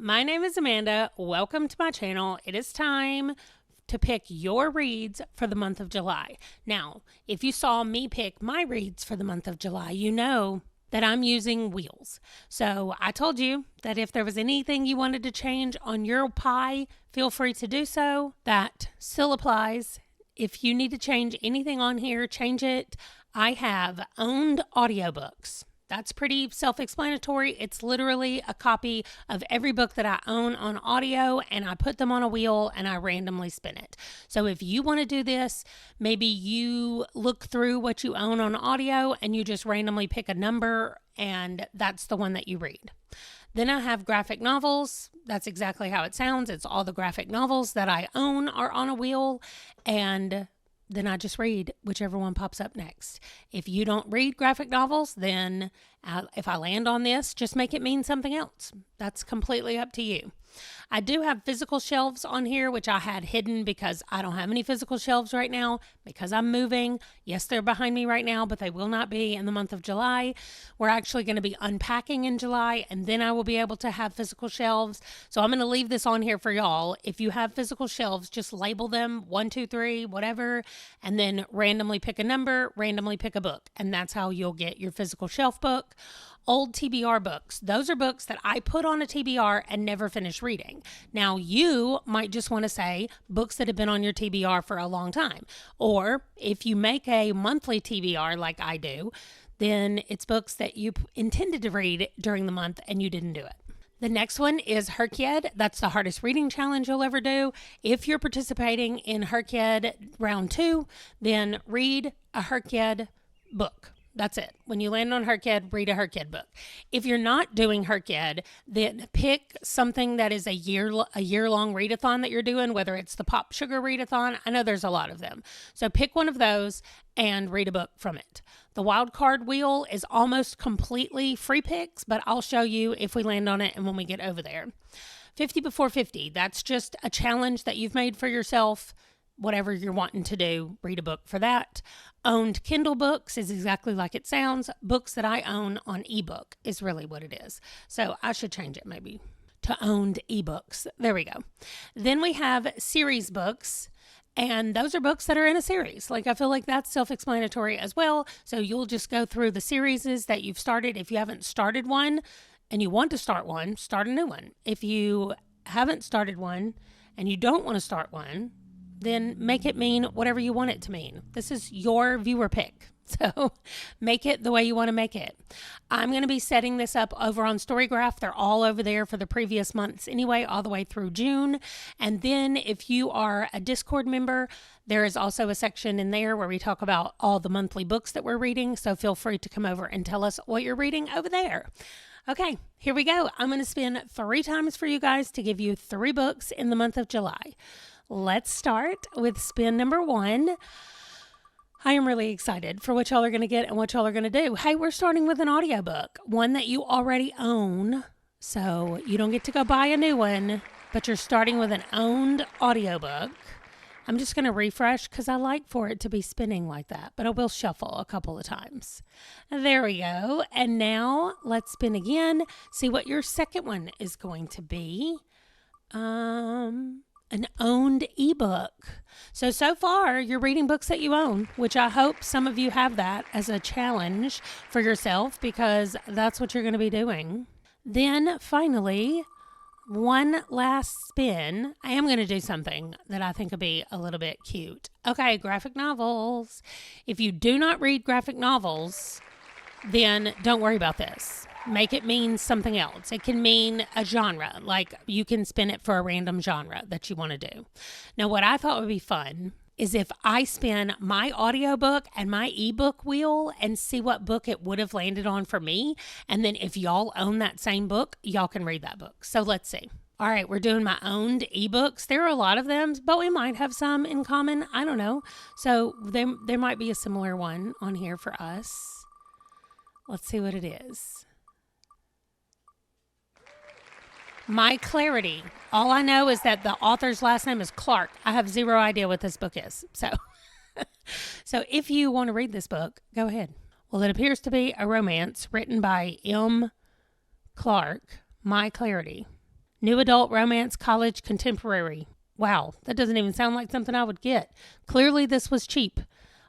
My name is Amanda. Welcome to my channel. It is time to pick your reads for the month of July. Now, if you saw me pick my reads for the month of July, you know that I'm using wheels. So I told you that if there was anything you wanted to change on your pie, feel free to do so. That still applies. If you need to change anything on here, change it. I have owned audiobooks. That's pretty self-explanatory. It's literally a copy of every book that I own on audio, and I put them on a wheel and I randomly spin it. So if you want to do this, maybe you look through what you own on audio and you just randomly pick a number and that's the one that you read. Then I have graphic novels. That's exactly how it sounds. It's all the graphic novels that I own are on a wheel, and then I just read whichever one pops up next. If you don't read graphic novels, then if I land on this, just make it mean something else. That's completely up to you. I do have physical shelves on here, which I had hidden because I don't have any physical shelves right now because I'm moving. Yes, they're behind me right now, but they will not be in the month of July. We're actually going to be unpacking in July, and then I will be able to have physical shelves. So I'm going to leave this on here for y'all. If you have physical shelves, just label them 1, 2, 3, whatever, and then randomly pick a number, randomly pick a book, and that's how you'll get your physical shelf book. Old TBR books. Those are books that I put on a TBR and never finished reading. Now, you might just want to say books that have been on your TBR for a long time. Or if you make a monthly TBR like I do, then it's books that you intended to read during the month and you didn't do it. The next one is Herkyed. That's the hardest reading challenge you'll ever do. If you're participating in Herkyed round 2, then read a Herkyed book. That's it. When you land on Herkyed, read a Herkyed book. If you're not doing Herkyed, then pick something that is a year-long readathon that you're doing, whether it's the Pop Sugar readathon. I know there's a lot of them. So pick one of those and read a book from it. The wild card wheel is almost completely free picks, but I'll show you if we land on it and when we get over there. 50 before 50. That's just a challenge that you've made for yourself. Whatever you're wanting to do, read a book for that. Owned Kindle books is exactly like it sounds. Books that I own on ebook is really what it is. So I should change it maybe to owned ebooks. There we go. Then we have series books. And those are books that are in a series. Like, I feel like that's self-explanatory as well. So you'll just go through the series that you've started. If you haven't started one and you want to start one, start a new one. If you haven't started one and you don't want to start one, then make it mean whatever you want it to mean. This is your viewer pick. So make it the way you want to make it. I'm going to be setting this up over on Storygraph. They're all over there for the previous months anyway, all the way through June. And then if you are a Discord member, there is also a section in there where we talk about all the monthly books that we're reading. So feel free to come over and tell us what you're reading over there. Okay, here we go. I'm going to spin 3 times for you guys to give you 3 books in the month of July. Let's start with spin number 1. I am really excited for what y'all are going to get and what y'all are going to do. Hey, we're starting with an audiobook, one that you already own. So you don't get to go buy a new one, but you're starting with an owned audiobook. I'm just going to refresh because I like for it to be spinning like that, but I will shuffle a couple of times. There we go. And now let's spin again. See what your second one is going to be. An owned ebook. So far, you're reading books that you own, which I hope some of you have that as a challenge for yourself because that's what you're going to be doing. Then finally, one last spin. I am going to do something that I think will be a little bit cute. Okay, graphic novels. If you do not read graphic novels, then don't worry about this. Make it mean something else. It can mean a genre, like you can spin it for a random genre that you want to do. Now, what I thought would be fun is if I spin my audiobook and my ebook wheel and see what book it would have landed on for me. And then if y'all own that same book, y'all can read that book. So let's see. All right, we're doing my owned ebooks. There are a lot of them, but we might have some in common. I don't know. So there might be a similar one on here for us. Let's see what it is. My Clarity. All I know is that the author's last name is Clark. I have zero idea what this book is. So if you want to read this book, go ahead. Well, it appears to be a romance written by M. Clark, My Clarity. New adult romance, college, contemporary. Wow, that doesn't even sound like something I would get. Clearly, this was cheap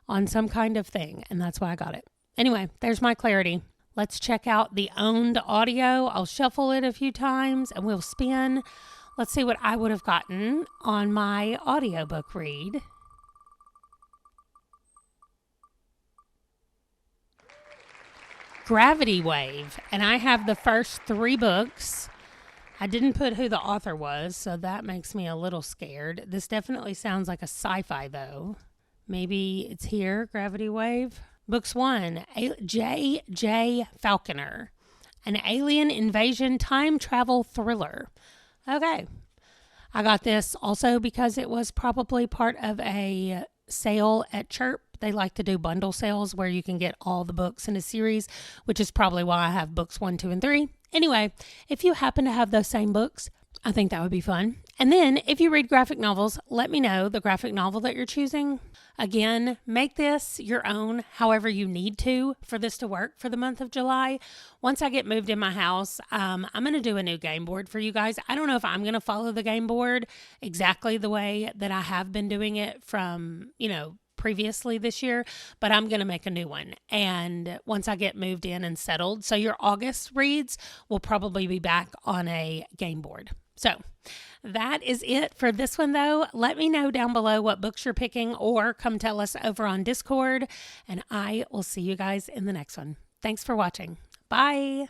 on some kind of thing, and that's why I got it. Anyway, there's my clarity. Let's check out the owned audio. I'll shuffle it a few times and we'll spin. Let's see what I would have gotten on my audiobook read. Gravity Wave, and I have the first 3 books. I didn't put who the author was, so that makes me a little scared. This definitely sounds like a sci-fi, though. Maybe it's here, Gravity Wave. Books 1, J. Falconer, an alien invasion time travel thriller. Okay. I got this also because it was probably part of a sale at Chirp. They like to do bundle sales where you can get all the books in a series, which is probably why I have books 1, 2, and 3. Anyway, if you happen to have those same books, I think that would be fun. And then if you read graphic novels, let me know the graphic novel that you're choosing. Again, make this your own however you need to for this to work for the month of July. Once I get moved in my house, I'm going to do a new game board for you guys. I don't know if I'm going to follow the game board exactly the way that I have been doing it from, previously this year, but I'm going to make a new one. And once I get moved in and settled, so your August reads will probably be back on a game board. So that is it for this one, though. Let me know down below what books you're picking or come tell us over on Discord, and I will see you guys in the next one. Thanks for watching. Bye.